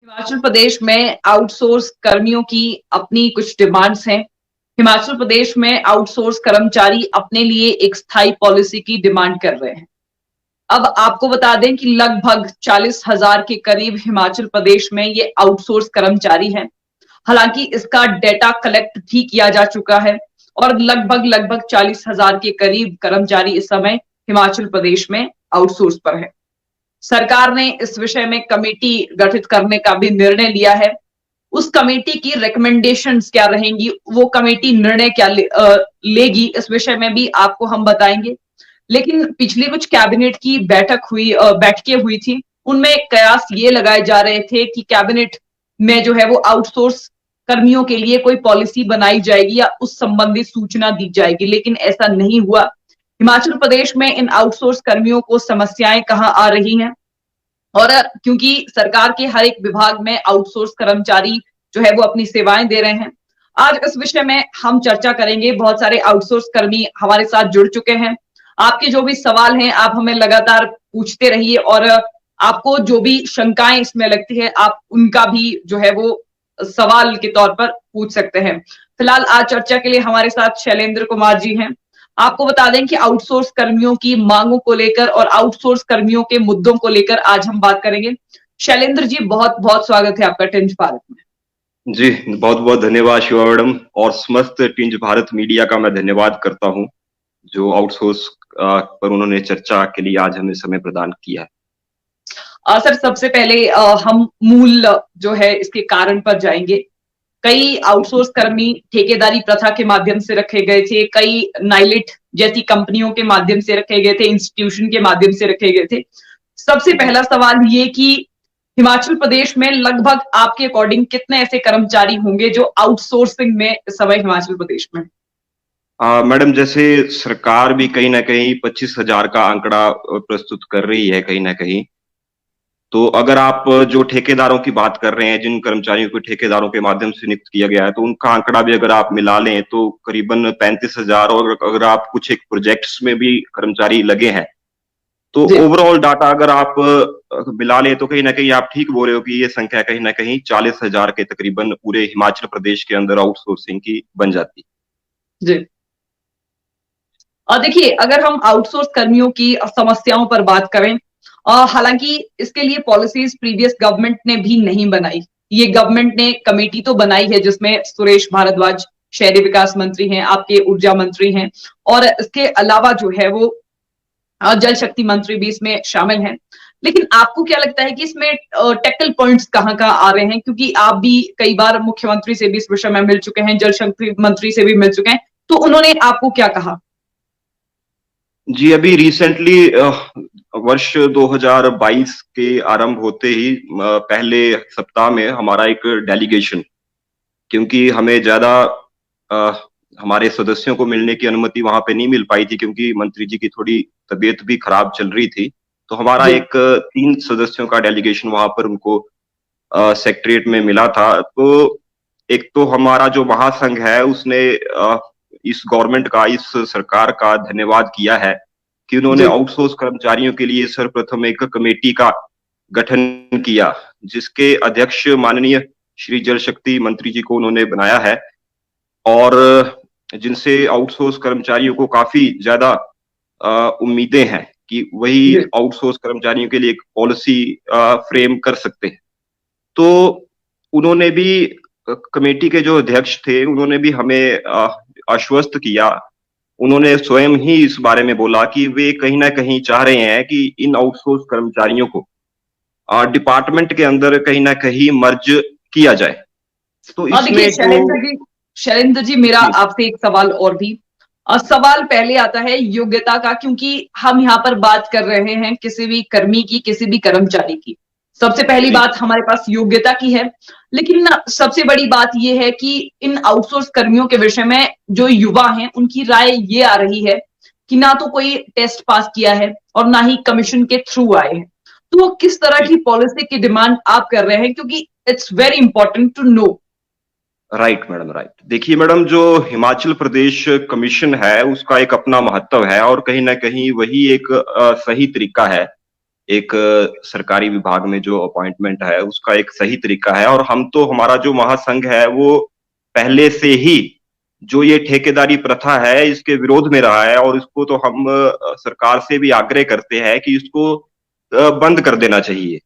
हिमाचल प्रदेश में आउटसोर्स कर्मियों की अपनी कुछ डिमांड्स हैं। हिमाचल प्रदेश में आउटसोर्स कर्मचारी अपने लिए एक स्थायी पॉलिसी की डिमांड कर रहे हैं। अब आपको बता दें कि लगभग 40,000 के करीब हिमाचल प्रदेश में ये आउटसोर्स कर्मचारी हैं। हालांकि इसका डेटा कलेक्ट भी किया जा चुका है और लगभग 40,000 के करीब कर्मचारी इस समय हिमाचल प्रदेश में आउटसोर्स पर है। सरकार ने इस विषय में कमेटी गठित करने का भी निर्णय लिया है। उस कमेटी की रिकमेंडेशंस क्या रहेंगी, वो कमेटी निर्णय क्या लेगी, इस विषय में भी आपको हम बताएंगे। लेकिन पिछली कुछ कैबिनेट की बैठकें हुई थी, उनमें कयास ये लगाए जा रहे थे कि कैबिनेट में जो है वो आउटसोर्स कर्मियों के लिए कोई पॉलिसी बनाई जाएगी या उस संबंधी सूचना दी जाएगी, लेकिन ऐसा नहीं हुआ। हिमाचल प्रदेश में इन आउटसोर्स कर्मियों को समस्याएं कहाँ आ रही हैं, और क्योंकि सरकार के हर एक विभाग में आउटसोर्स कर्मचारी जो है वो अपनी सेवाएं दे रहे हैं, आज इस विषय में हम चर्चा करेंगे। बहुत सारे आउटसोर्स कर्मी हमारे साथ जुड़ चुके हैं। आपके जो भी सवाल हैं आप हमें लगातार पूछते रहिए, और आपको जो भी शंकाएं इसमें लगती है आप उनका भी जो है वो सवाल के तौर पर पूछ सकते हैं। फिलहाल आज चर्चा के लिए हमारे साथ शैलेंद्र कुमार जी हैं। आपको बता दें कि आउटसोर्स कर्मियों की मांगों को लेकर और आउटसोर्स कर्मियों के मुद्दों को लेकर आज हम बात करेंगे। शैलेंद्र जी, बहुत बहुत स्वागत है आपका टिंज भारत में। जी, बहुत बहुत धन्यवाद शिवा मैडम, और समस्त टिंज भारत मीडिया का मैं धन्यवाद करता हूं जो आउटसोर्स पर उन्होंने चर्चा के लिए आज हमें समय प्रदान किया है। सर, सबसे पहले हम मूल जो है इसके कारण पर जाएंगे। कई आउटसोर्स कर्मी ठेकेदारी प्रथा के माध्यम से रखे गए थे, कई नाइलिट जैसी कंपनियों के माध्यम से रखे गए थे, इंस्टीट्यूशन के माध्यम से रखे गए थे। सबसे पहला सवाल ये कि हिमाचल प्रदेश में लगभग आपके अकॉर्डिंग कितने ऐसे कर्मचारी होंगे जो आउटसोर्सिंग में इस समय हिमाचल प्रदेश में? मैडम, जैसे सरकार भी कहीं ना कहीं 25,000 का आंकड़ा प्रस्तुत कर रही है कहीं ना कहीं, तो अगर आप जो ठेकेदारों की बात कर रहे हैं, जिन कर्मचारियों को ठेकेदारों के माध्यम से नियुक्त किया गया है, तो उनका आंकड़ा भी अगर आप मिला लें तो करीबन 35,000, और अगर आप कुछ एक प्रोजेक्ट्स में भी कर्मचारी लगे हैं, तो ओवरऑल डाटा अगर आप मिला लें तो कहीं ना कहीं आप ठीक बोल रहे हो कि ये संख्या कहीं ना कहीं 40,000 के तकरीबन पूरे हिमाचल प्रदेश के अंदर आउटसोर्सिंग की बन जाती। जी, और देखिए, अगर हम आउटसोर्स कर्मियों की समस्याओं पर बात करें, हालांकि इसके लिए पॉलिसीज प्रीवियस गवर्नमेंट ने भी नहीं बनाई। ये गवर्नमेंट ने कमेटी तो बनाई है जिसमें सुरेश भारद्वाज शहरी विकास मंत्री हैं, आपके ऊर्जा मंत्री हैं, और इसके अलावा जो है वो जल शक्ति मंत्री भी इसमें शामिल हैं। लेकिन आपको क्या लगता है कि इसमें टैकल पॉइंट्स कहाँ कहाँ आ रहे हैं? क्योंकि आप भी कई बार मुख्यमंत्री से भी इस विषय में मिल चुके हैं, जल शक्ति मंत्री से भी मिल चुके हैं, तो उन्होंने आपको क्या कहा? जी, अभी रिसेंटली वर्ष 2022 के आरंभ होते ही पहले सप्ताह में हमारा एक डेलीगेशन, क्योंकि हमें ज्यादा हमारे सदस्यों को मिलने की अनुमति वहां पे नहीं मिल पाई थी क्योंकि मंत्री जी की थोड़ी तबीयत भी खराब चल रही थी, तो हमारा एक 3 सदस्यों का डेलीगेशन वहां पर उनको सेक्रेटरीट में मिला था। तो एक तो हमारा जो महासंघ है उसने इस गवर्नमेंट का, इस सरकार का धन्यवाद किया है कि उन्होंने आउटसोर्स कर्मचारियों के लिए सर्वप्रथम एक कमेटी का गठन किया, जिसके अध्यक्ष माननीय श्री जल शक्ति मंत्री जी को उन्होंने बनाया है, और जिनसे आउटसोर्स कर्मचारियों को काफी ज्यादा उम्मीदें हैं कि वही आउटसोर्स कर्मचारियों के लिए एक पॉलिसी फ्रेम कर सकते हैं। तो उन्होंने भी, कमेटी के जो अध्यक्ष थे, उन्होंने भी हमें आश्वस्त किया, उन्होंने स्वयं ही इस बारे में बोला कि वे कहीं ना कहीं चाह रहे हैं कि इन आउटसोर्स कर्मचारियों को डिपार्टमेंट के अंदर कहीं ना कहीं मर्ज किया जाए। तो इसमें शैलेंद्र जी, मेरा आपसे एक सवाल और भी। सवाल पहले आता है योग्यता का, क्योंकि हम यहाँ पर बात कर रहे हैं किसी भी कर्मी की, किसी भी कर्मचारी की। सबसे पहली बात हमारे पास योग्यता की है, लेकिन सबसे बड़ी बात यह है कि इन आउटसोर्स कर्मियों के विषय में जो युवा हैं उनकी राय ये आ रही है कि ना तो कोई टेस्ट पास किया है और ना ही कमीशन के थ्रू आए हैं। तो किस तरह की पॉलिसी की डिमांड आप कर रहे हैं, क्योंकि it's very important to know. Right madam, right. देखिए मैडम, जो हिमाचल प्रदेश कमीशन है उसका एक अपना महत्व है, और कहीं ना कहीं वही एक सही तरीका है एक सरकारी विभाग में जो अपॉइंटमेंट है उसका एक सही तरीका है। और हम तो, हमारा जो महासंघ है वो पहले से ही जो ये ठेकेदारी प्रथा है इसके विरोध में रहा है, और इसको तो हम सरकार से भी आग्रह करते हैं कि इसको बंद कर देना चाहिए, जी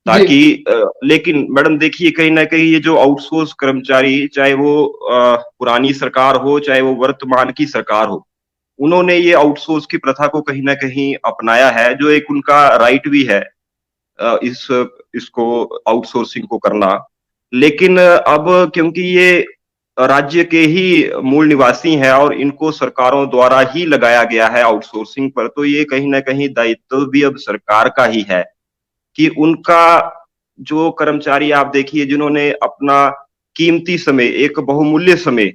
ताकि लेकिन मैडम देखिए, कहीं ना कहीं ये जो आउटसोर्स कर्मचारी, चाहे वो पुरानी सरकार हो चाहे वो वर्तमान की सरकार हो, उन्होंने ये आउटसोर्स की प्रथा को कहीं ना कहीं अपनाया है, जो एक उनका राइट भी है इसको आउटसोर्सिंग को करना। लेकिन अब क्योंकि ये राज्य के ही मूल निवासी हैं और इनको सरकारों द्वारा ही लगाया गया है आउटसोर्सिंग पर, तो ये कहीं ना कहीं दायित्व भी अब सरकार का ही है कि उनका जो कर्मचारी, आप देखिए, जिन्होंने अपना कीमती समय, एक बहुमूल्य समय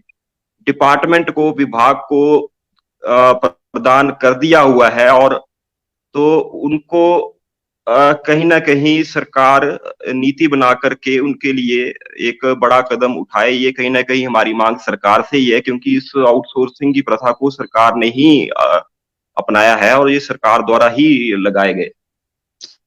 डिपार्टमेंट को, विभाग को प्रदान कर दिया हुआ है, और तो उनको कहीं ना कहीं सरकार नीति बना करके उनके लिए एक बड़ा कदम उठाए, ये कहीं ना कहीं हमारी मांग सरकार से ही है, क्योंकि इस आउटसोर्सिंग की प्रथा को सरकार ने ही अपनाया है और ये सरकार द्वारा ही लगाए गए।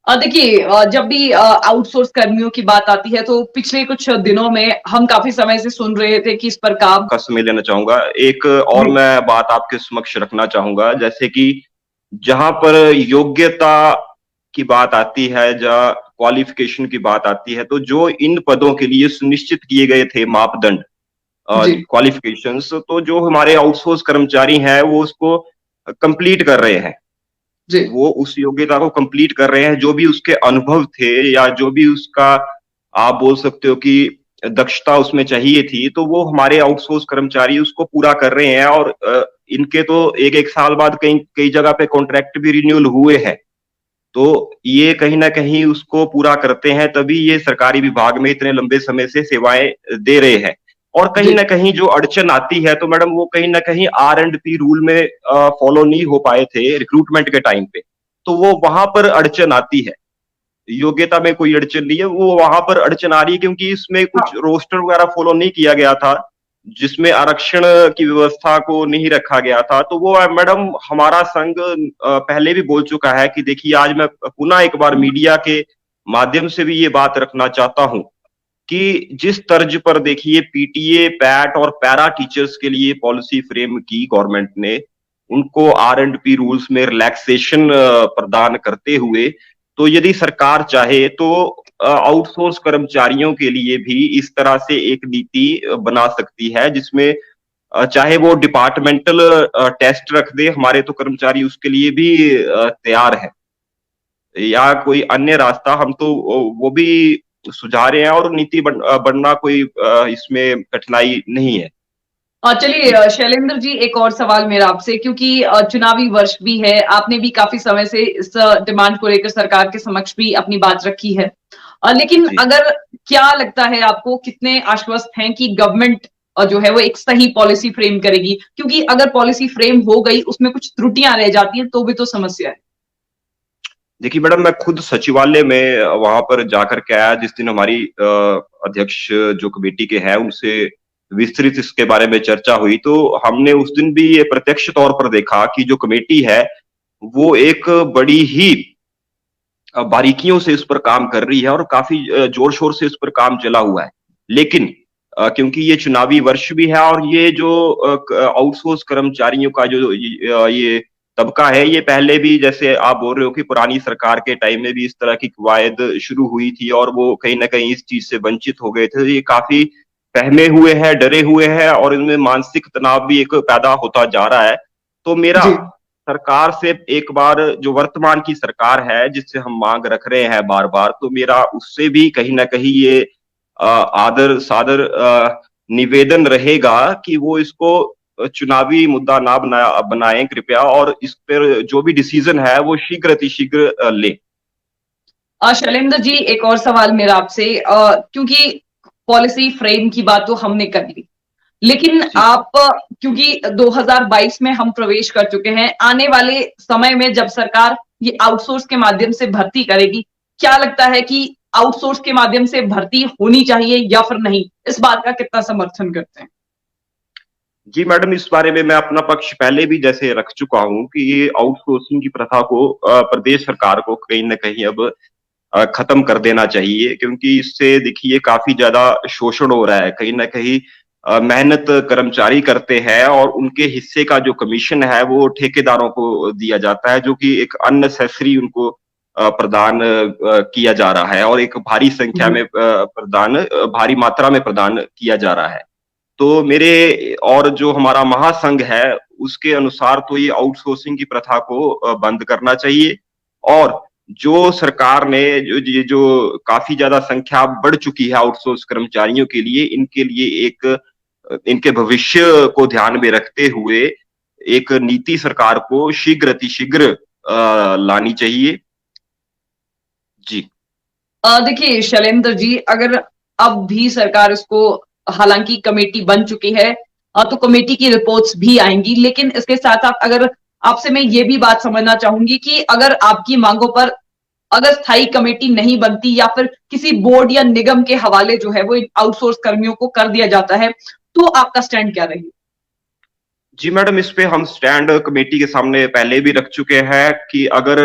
देखिए, जब भी आउटसोर्स कर्मियों की बात आती है तो पिछले कुछ दिनों में हम काफी समय से सुन रहे थे कि इस पर काम का समय लेना चाहूंगा, एक और मैं बात आपके समक्ष रखना चाहूंगा, जैसे कि जहां पर योग्यता की बात आती है, जहां क्वालिफिकेशन की बात आती है, तो जो इन पदों के लिए सुनिश्चित किए गए थे मापदंड, जी क्वालिफिकेशंस, तो जो हमारे आउटसोर्स कर्मचारी हैं वो उसको कंप्लीट कर रहे हैं, जी वो उस योग्यता को कंप्लीट कर रहे हैं, जो भी उसके अनुभव थे या जो भी उसका, आप बोल सकते हो कि दक्षता उसमें चाहिए थी, तो वो हमारे आउटसोर्स कर्मचारी उसको पूरा कर रहे हैं। और इनके तो एक एक साल बाद कई कई जगह पे कॉन्ट्रैक्ट भी रिन्यूअल हुए हैं, तो ये कहीं ना कहीं उसको पूरा करते हैं, तभी ये सरकारी विभाग में इतने लंबे समय से सेवाएं दे रहे हैं। और कहीं जी ना कहीं जो अड़चन आती है, तो मैडम वो कहीं ना कहीं R&P रूल में फॉलो नहीं हो पाए थे रिक्रूटमेंट के टाइम पे, तो वो वहां पर अड़चन आती है। योग्यता में कोई अड़चन नहीं है, वो वहां पर अड़चन आ रही है क्योंकि इसमें कुछ रोस्टर वगैरह फॉलो नहीं किया गया था, जिसमें आरक्षण की व्यवस्था को नहीं रखा गया था। तो वो मैडम, हमारा संघ पहले भी बोल चुका है कि देखिए, आज मैं पुनः एक बार मीडिया के माध्यम से भी ये बात रखना चाहता हूं कि जिस तर्ज पर देखिए पीटीए, पैट और पैरा टीचर्स के लिए पॉलिसी फ्रेम की गवर्नमेंट ने, उनको R&P रूल्स में रिलैक्सेशन प्रदान करते हुए, तो यदि सरकार चाहे तो आउटसोर्स कर्मचारियों के लिए भी इस तरह से एक नीति बना सकती है, जिसमें चाहे वो डिपार्टमेंटल टेस्ट रख दे, हमारे तो कर्मचारी उसके लिए भी तैयार है, या कोई अन्य रास्ता हम तो वो भी सुझा रहे हैं, और नीति बनना कोई इसमें कठिनाई नहीं है। चलिए, शैलेंद्र जी, एक और सवाल मेरा आपसे, क्योंकि चुनावी वर्ष भी है, आपने भी काफी समय से इस डिमांड को लेकर सरकार के समक्ष भी अपनी बात रखी है। लेकिन जी अगर, क्या लगता है आपको, कितने आश्वस्त हैं कि गवर्नमेंट जो है वो एक सही पॉलिसी फ्रेम करेगी? क्योंकि अगर पॉलिसी फ्रेम हो गई, उसमें कुछ त्रुटियां रह जाती हैं तो भी तो समस्या है। देखिए मैडम, मैं खुद सचिवालय में वहां पर जाकर के आया जिस दिन हमारी अध्यक्ष जो कमेटी के हैं उनसे विस्तृत इसके बारे में चर्चा हुई, तो हमने उस दिन भी ये प्रत्यक्ष तौर पर देखा कि जो कमेटी है वो एक बड़ी ही बारीकियों से इस पर काम कर रही है और काफी जोर शोर से इस पर काम चला हुआ है। लेकिन क्योंकि ये चुनावी वर्ष भी है, और ये जो आउटसोर्स कर्मचारियों का जो ये तबका है, ये पहले भी, जैसे आप बोल रहे हो कि पुरानी सरकार के टाइम में भी इस तरह की कवायद शुरू हुई थी और वो कहीं ना कहीं इस चीज से वंचित हो गए थे, ये काफी सहमे हुए हैं, डरे हुए हैं, और इनमें मानसिक तनाव भी एक पैदा होता जा रहा है। तो मेरा जी सरकार से एक बार, जो वर्तमान की सरकार है जिससे हम मांग रख रहे हैं बार बार, तो मेरा उससे भी कहीं ना कहीं ये आदर सादर निवेदन रहेगा कि वो इसको चुनावी मुद्दा ना बनाएं कृपया, और इस पर जो भी डिसीजन है वो शीघ्र अतिशीघ्र ले। शैलेंद्र जी, एक और सवाल मेरा आपसे, क्योंकि पॉलिसी फ्रेम की बात तो हमने कर ली, लेकिन जी आप, क्योंकि 2022 में हम प्रवेश कर चुके हैं, आने वाले समय में जब सरकार ये आउटसोर्स के माध्यम से भर्ती करेगी, क्या लगता है कि आउटसोर्स के माध्यम से भर्ती होनी चाहिए या फिर नहीं? इस बात का कितना समर्थन करते हैं? जी मैडम, इस बारे में मैं अपना पक्ष पहले भी जैसे रख चुका हूँ कि ये आउटसोर्सिंग की प्रथा को प्रदेश सरकार को कहीं न कहीं अब खत्म कर देना चाहिए, क्योंकि इससे देखिए काफ़ी ज़्यादा शोषण हो रहा है। कहीं न कहीं मेहनत कर्मचारी करते हैं और उनके हिस्से का जो कमीशन है वो ठेकेदारों को दिया जाता है, जो कि एक अननेसेसरी उनको प्रदान किया जा रहा है और एक भारी संख्या जी। में भारी मात्रा में प्रदान किया जा रहा है। तो मेरे और जो हमारा महासंघ है, उसके अनुसार तो ये आउटसोर्सिंग की प्रथा को बंद करना चाहिए और जो सरकार ने जो काफ़ी ज़्यादा संख्या बढ़ चुकी है आउटसोर्स कर्मचारियों के लिए, इनके लिए एक इनके भविष्य को ध्यान में रखते हुए एक नीति सरकार को शीघ्र अतिशीघ्र लानी चाहिए। जी। देखिए शैलेंद्र जी, अगर अब भी सरकार इसको, हालांकि कमेटी बन चुकी है, तो कमेटी की रिपोर्ट्स भी आएंगी, लेकिन इसके साथ साथ अगर आपसे मैं ये भी बात समझना चाहूंगी कि अगर आपकी मांगों पर अगर स्थायी कमेटी नहीं बनती या फिर किसी बोर्ड या निगम के हवाले जो है वो आउटसोर्स कर्मियों को कर दिया जाता है, तो आपका स्टैंड क्या रहेगा? जी मैडम, इस पे हम स्टैंड कमेटी के सामने पहले भी रख चुके हैं कि अगर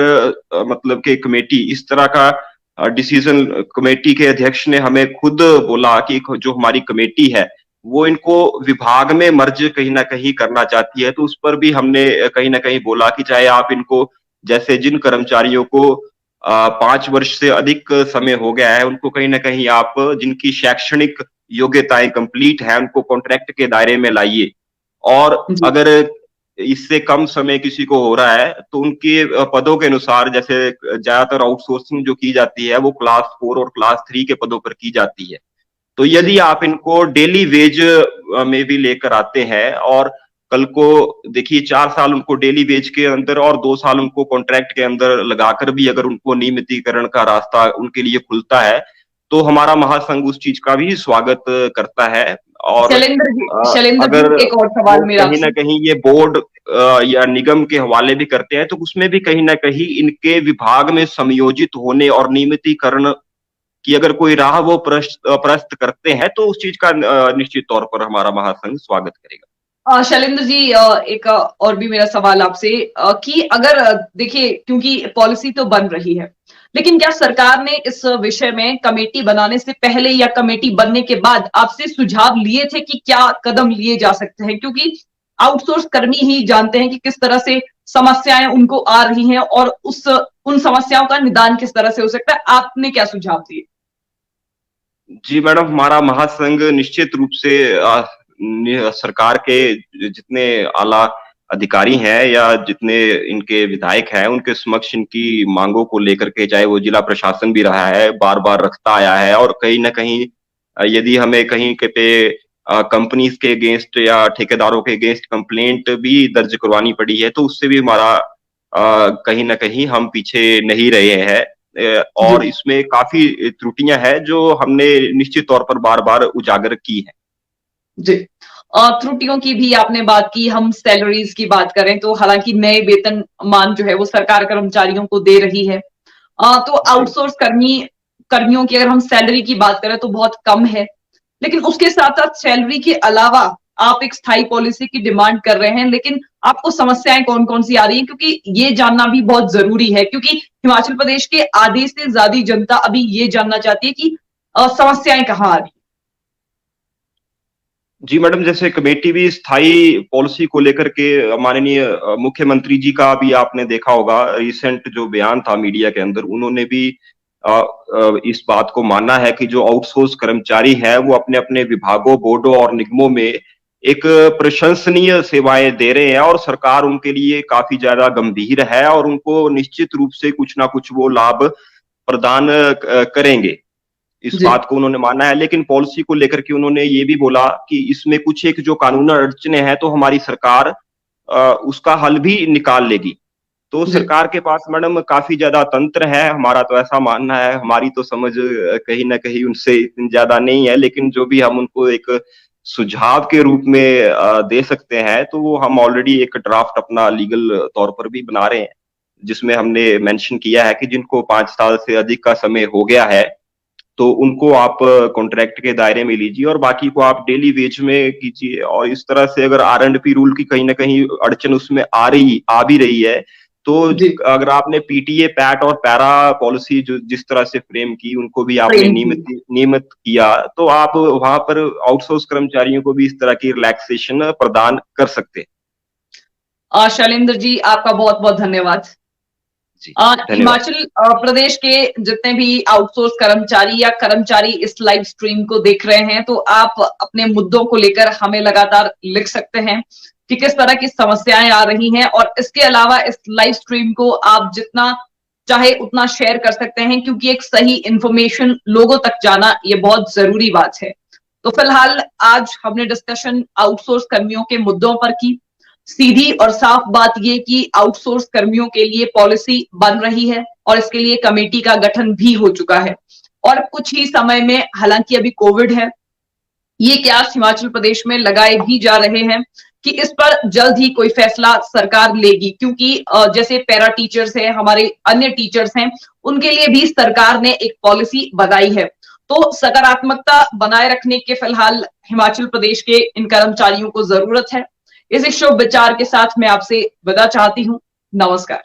मतलब कि कमेटी इस तरह का डिसीजन, कमेटी के अध्यक्ष ने हमें खुद बोला कि जो हमारी कमेटी है, वो इनको विभाग में मर्ज कहीं न कहीं करना चाहती है, तो उस पर भी हमने कहीं न कहीं बोला कि चाहे आप इनको, जैसे जिन कर्मचारियों को 5 वर्ष से अधिक समय हो गया है, उनको कहीं न कहीं आप जिनकी शैक्षणिक योग्यताएँ कंप्लीट हैं, उनको कॉन्ट्रैक्ट के दायरे में लाइए। और जी। अगर इससे कम समय किसी को हो रहा है तो उनके पदों के अनुसार, जैसे ज्यादातर आउटसोर्सिंग जो की जाती है वो क्लास 4 और क्लास 3 के पदों पर की जाती है। तो यदि आप इनको डेली वेज में भी लेकर आते हैं और कल को देखिए 4 साल उनको डेली वेज के अंदर और 2 साल उनको कॉन्ट्रैक्ट के अंदर लगाकर भी अगर उनको नियमितीकरण का रास्ता उनके लिए खुलता है, तो हमारा महासंघ उस चीज का भी स्वागत करता है। और शैलेंद्र अगर जी, एक और वो सवाल मेरा कहीं न आपसे। कहीं ये बोर्ड या निगम के हवाले भी करते हैं, तो उसमें भी कहीं न कहीं इनके विभाग में समयोजित होने और नियमितीकरण की अगर कोई राह वो प्रशस्त करते हैं, तो उस चीज़ का निश्चित तौर पर हमारा महासंघ स्वागत करेगा। शैलेंद्र जी, एक और भी मेरा सवाल आपसे, कि अगर देखिए, क्योंकि पॉलिसी तो बन रही है, लेकिन क्या सरकार ने इस विषय में कमेटी बनाने से पहले या कमेटी बनने के बाद आपसे सुझाव लिए थे कि क्या कदम लिए जा सकते हैं? क्योंकि आउटसोर्स कर्मी ही जानते हैं कि किस तरह से समस्याएं उनको आ रही हैं और उन समस्याओं का निदान किस तरह से हो सकता है। आपने क्या सुझाव दिए? जी मैडम, हमारा महासंघ निश्चित रूप से सरकार के जितने आला अधिकारी हैं या जितने इनके विधायक हैं, उनके समक्ष इनकी मांगों को लेकर के, चाहे वो जिला प्रशासन भी रहा है, बार-बार रखता आया है और कहीं न कहीं यदि हमें कहीं के पे कंपनीज़ के अगेंस्ट या ठेकेदारों के अगेंस्ट कंप्लेंट भी दर्ज करवानी पड़ी है, तो उससे भी हमारा कहीं न कहीं हम पीछे नहीं रहे हैं। जी। और इसमें काफ़ी त्रुटियाँ हैं जो हमने निश्चित तौर पर बार-बार उजागर की हैं। जी। त्रुटियों की भी आपने बात की, हम सैलरीज़ की बात करें तो हालाँकि नए वेतनमान जो है वो सरकार कर्मचारियों को दे रही है। तो जी। आउटसोर्स कर्मियों की अगर हम सैलरी की बात करें तो बहुत कम है। लेकिन उसके साथ-साथ सैलरी के अलावा आप एक स्थायी पॉलिसी की डिमांड कर रहे हैं, लेकिन आपको समस्याएँ कौन-कौन सी आ रही हैं? क्योंकि ये जानना भी बहुत ज़रूरी है, क्योंकि हिमाचल प्रदेश के आधे से ज़्यादा जनता अभी ये जानना चाहती है कि समस्याएँ कहाँ आ रही हैं? जी मैडम, जैसे कमेटी भी स्थायी पॉलिसी को लेकर के माननीय मुख्यमंत्री जी का भी आपने देखा होगा, रिसेंट जो बयान था मीडिया के अंदर, उन्होंने भी इस बात को माना है कि जो आउटसोर्स कर्मचारी हैं, वो अपने-अपने विभागों, बोर्डों और निगमों में एक प्रशंसनीय सेवाएँ दे रहे हैं और सरकार उनके लिए काफ़ी ज़्यादा गंभीर है और उनको निश्चित रूप से कुछ ना कुछ वो लाभ प्रदान करेंगे। इस जी। बात को उन्होंने माना है, लेकिन पॉलिसी को लेकर के उन्होंने ये भी बोला कि इसमें कुछ एक जो कानूनी अड़चनें हैं, तो हमारी सरकार उसका हल भी निकाल लेगी। तो जी। सरकार के पास मैडम काफ़ी ज़्यादा तंत्र है, हमारा तो ऐसा मानना है, हमारी तो समझ कहीं न कहीं उनसे इतनी ज़्यादा नहीं है, लेकिन जो भी हम उनको एक सुझाव के रूप में दे सकते हैं, तो वो हम ऑलरेडी एक ड्राफ्ट अपना लीगल तौर पर भी बना रहे हैं, जिसमें हमने मेंशन किया है कि जिनको 5 साल से अधिक का समय हो गया है, तो उनको आप कॉन्ट्रैक्ट के दायरे में लीजिए और बाकी को आप डेली वेज में कीजिए। और इस तरह से अगर R&P रूल की कहीं ना कहीं अड़चन उसमें आ भी रही है, तो जी अगर आपने PTA, पैट और पैरा पॉलिसी जो जिस तरह से फ्रेम की, उनको भी आपने प्रेम की। नियमित किया, तो आप वहां पर आउटसोर्स कर्मचारियों को भी इस तरह की रिलैक्सेशन प्रदान कर सकते हैं। शैलेंद्र जी, आपका बहुत बहुत धन्यवाद। जी, धन्यवाद। हिमाचल प्रदेश के जितने भी आउटसोर्स कर्मचारी या कर्मचारी इस लाइव स्ट्रीम को देख रहे हैं, तो आप अपने मुद्दों को लेकर हमें लगातार लिख सकते हैं कि किस तरह की समस्याएं आ रही हैं, और इसके अलावा इस लाइव स्ट्रीम को आप जितना चाहे उतना शेयर कर सकते हैं, क्योंकि एक सही इंफॉर्मेशन लोगों तक जाना ये बहुत जरूरी बात है। तो फिलहाल आज हमने डिस्कशन आउटसोर्स कर्मियों के मुद्दों पर की। सीधी और साफ बात ये कि आउटसोर्स कर्मियों के लिए पॉलिसी बन रही है और इसके लिए कमेटी का गठन भी हो चुका है, और कुछ ही समय में, हालांकि अभी कोविड है, ये क्यास हिमाचल प्रदेश में लगाए भी जा रहे हैं कि इस पर जल्द ही कोई फैसला सरकार लेगी, क्योंकि जैसे पैरा टीचर्स हैं, हमारे अन्य टीचर्स हैं, उनके लिए भी सरकार ने एक पॉलिसी बनाई है। तो सकारात्मकता बनाए रखने के फिलहाल हिमाचल प्रदेश के इन कर्मचारियों को जरूरत है। इसी शुभ विचार के साथ मैं आपसे विदा चाहती हूं। नमस्कार।